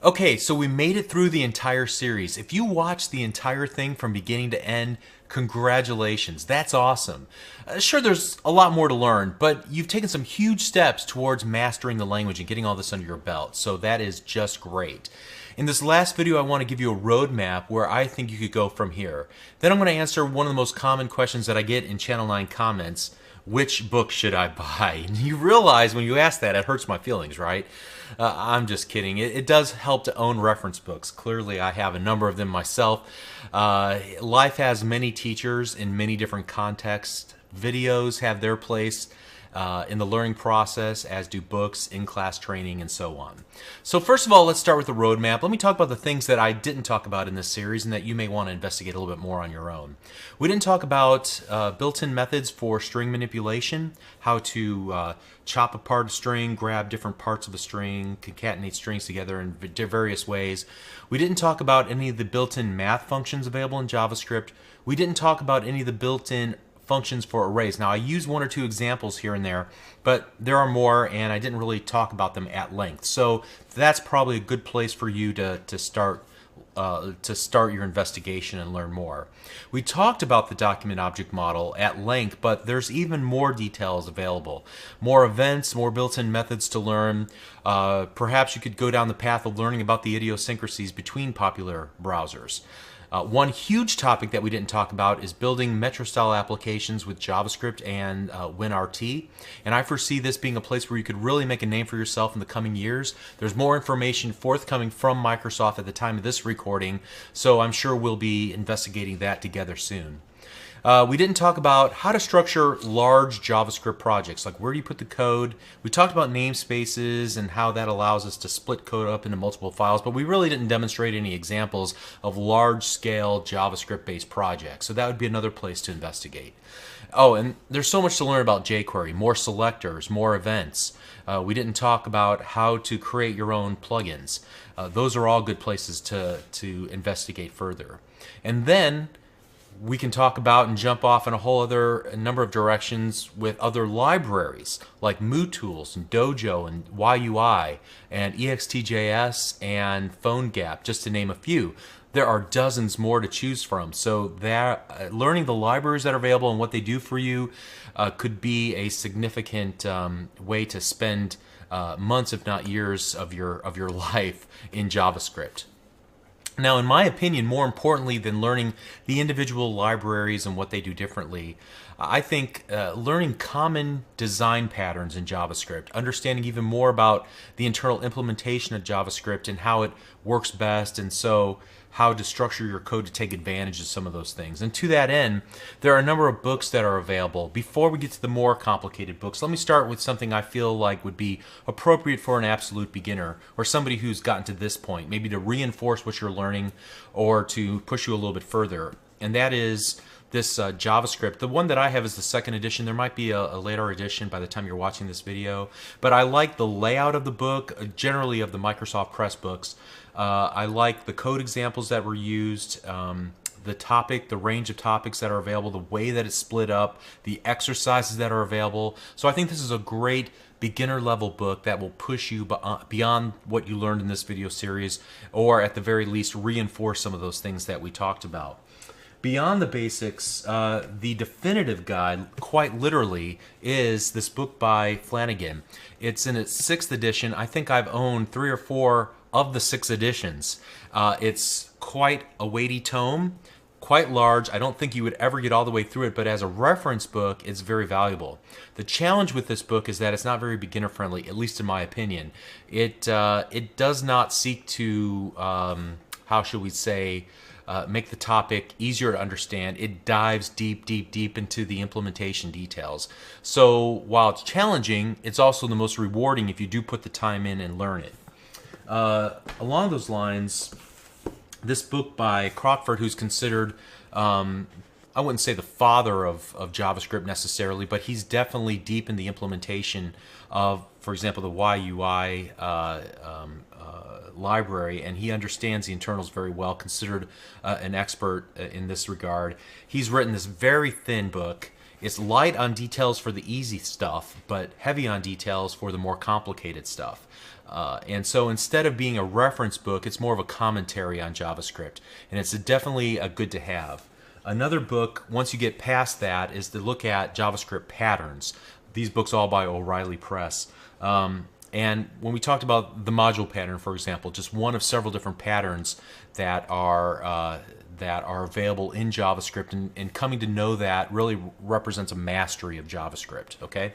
Okay, so we made it through the entire series. If you watched the entire thing from beginning to end, congratulations. That's awesome. Sure, there's a lot more to learn, but you've taken some huge steps towards mastering the language and getting all this under your belt, so that is just great. In this last video, I want to give you a roadmap where I think you could go from here. Then I'm going to answer one of the most common questions that I get in Channel 9 comments. Which book should I buy? And you realize when you ask that, it hurts my feelings, right? I'm just kidding. It does help to own reference books. Clearly, I have a number of them myself. Life has many teachers in many different contexts. Videos have their place in the learning process, as do books, in-class training, and so on. So first of all, let's start with the roadmap. Let me talk about the things that I didn't talk about in this series and that you may want to investigate a little bit more on your own. We didn't talk about built-in methods for string manipulation, how to chop apart a string, grab different parts of a string, concatenate strings together in various ways. We didn't talk about any of the built-in math functions available in JavaScript. We didn't talk about any of the built-in functions for arrays. Now, I used one or two examples here and there, but there are more, and I didn't really talk about them at length. So that's probably a good place for you to start your investigation and learn more. We talked about the document object model at length, but there's even more details available. More events, more built-in methods to learn. Perhaps you could go down the path of learning about the idiosyncrasies between popular browsers. One huge topic that we didn't talk about is building Metro-style applications with JavaScript and WinRT. And I foresee this being a place where you could really make a name for yourself in the coming years. There's more information forthcoming from Microsoft at the time of this recording, so I'm sure we'll be investigating that together soon. We didn't talk about how to structure large JavaScript projects, like where do you put the code. We talked about namespaces and how that allows us to split code up into multiple files, but we really didn't demonstrate any examples of large-scale JavaScript-based projects, so that would be another place to investigate. Oh, and there's so much to learn about jQuery, more selectors, more events. We didn't talk about how to create your own plugins. Those are all good places to investigate further. And then we can talk about and jump off in a number of directions with other libraries like MooTools and Dojo and YUI and EXTJS and PhoneGap, just to name a few. There are dozens more to choose from, so learning the libraries that are available and what they do for you could be a significant way to spend months, if not years, of your life in JavaScript. Now, in my opinion, more importantly than learning the individual libraries and what they do differently, I think learning common design patterns in JavaScript, understanding even more about the internal implementation of JavaScript and how it works best, and so how to structure your code to take advantage of some of those things. And to that end, there are a number of books that are available. Before we get to the more complicated books, let me start with something I feel like would be appropriate for an absolute beginner or somebody who's gotten to this point, maybe to reinforce what you're learning or to push you a little bit further. And that is this JavaScript. The one that I have is the second edition. There might be a later edition by the time you're watching this video, but I like the layout of the book, generally of the Microsoft Press books. I like the code examples that were used, the range of topics that are available, the way that it's split up, the exercises that are available. So I think this is a great beginner level book that will push you beyond what you learned in this video series, or at the very least reinforce some of those things that we talked about. Beyond the basics, the definitive guide, quite literally, is this book by Flanagan. It's in its 6th edition. I think I've owned 3 or 4 of the 6 editions. It's quite a weighty tome, quite large. I don't think you would ever get all the way through it, but as a reference book, it's very valuable. The challenge with this book is that it's not very beginner friendly, at least in my opinion. It does not seek to, how should we say, make the topic easier to understand. It dives deep into the implementation details. So while it's challenging, it's also the most rewarding if you do put the time in and learn it. Along those lines, this book by Crockford, who's considered, I wouldn't say the father of JavaScript necessarily, but he's definitely deep in the implementation of, for example, the YUI library, and he understands the internals very well, considered an expert in this regard. He's written this very thin book, It's light on details for the easy stuff, but heavy on details for the more complicated stuff. And so instead of being a reference book, it's more of a commentary on JavaScript, and it's definitely a good to have. Another book, once you get past that, is to look at JavaScript patterns. These books all by O'Reilly Press. And when we talked about the module pattern, for example, just one of several different patterns that are available in JavaScript, and coming to know that really represents a mastery of JavaScript. Okay.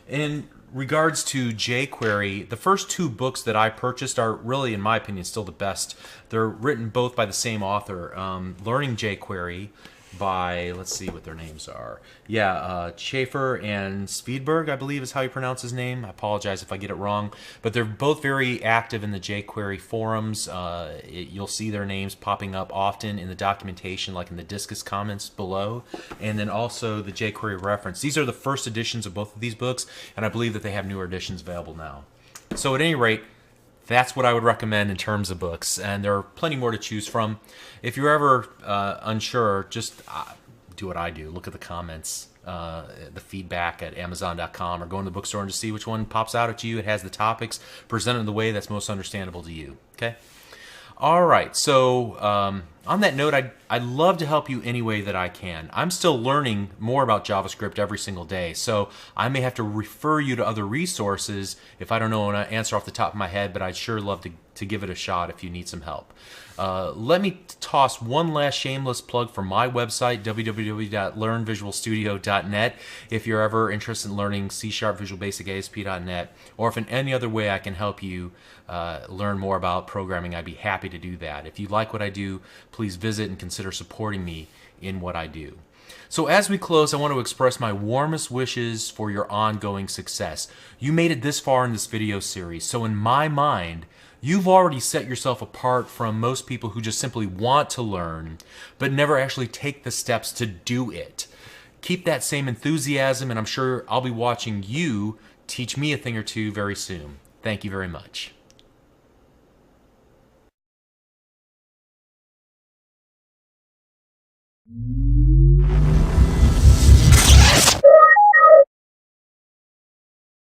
In regards to jQuery, the first two books that I purchased are really, in my opinion, still the best. They're written both by the same author. Learning jQuery by, let's see what their names are. Yeah, Schaefer and Svedberg, I believe is how you pronounce his name. I apologize if I get it wrong. But they're both very active in the jQuery forums. You'll see their names popping up often in the documentation, like in the Discus comments below. And then also the jQuery reference. These are the first editions of both of these books, and I believe that they have newer editions available now. So at any rate, that's what I would recommend in terms of books, and there are plenty more to choose from. If you're ever unsure, just do what I do. Look at the comments, the feedback at Amazon.com, or go in the bookstore and just see which one pops out at you. It has the topics presented in the way that's most understandable to you. Okay? All right, so on that note, I'd love to help you any way that I can. I'm still learning more about JavaScript every single day, so I may have to refer you to other resources if I don't know an answer off the top of my head, but I'd sure love to give it a shot if you need some help. Let me toss one last shameless plug for my website, www.learnvisualstudio.net, if you're ever interested in learning C# Visual Basic ASP.NET, or if in any other way I can help you learn more about programming, I'd be happy to do that. If you like what I do, please visit and consider supporting me in what I do. So as we close, I want to express my warmest wishes for your ongoing success. You made it this far in this video series, so in my mind, you've already set yourself apart from most people who just simply want to learn, but never actually take the steps to do it. Keep that same enthusiasm, and I'm sure I'll be watching you teach me a thing or two very soon. Thank you very much.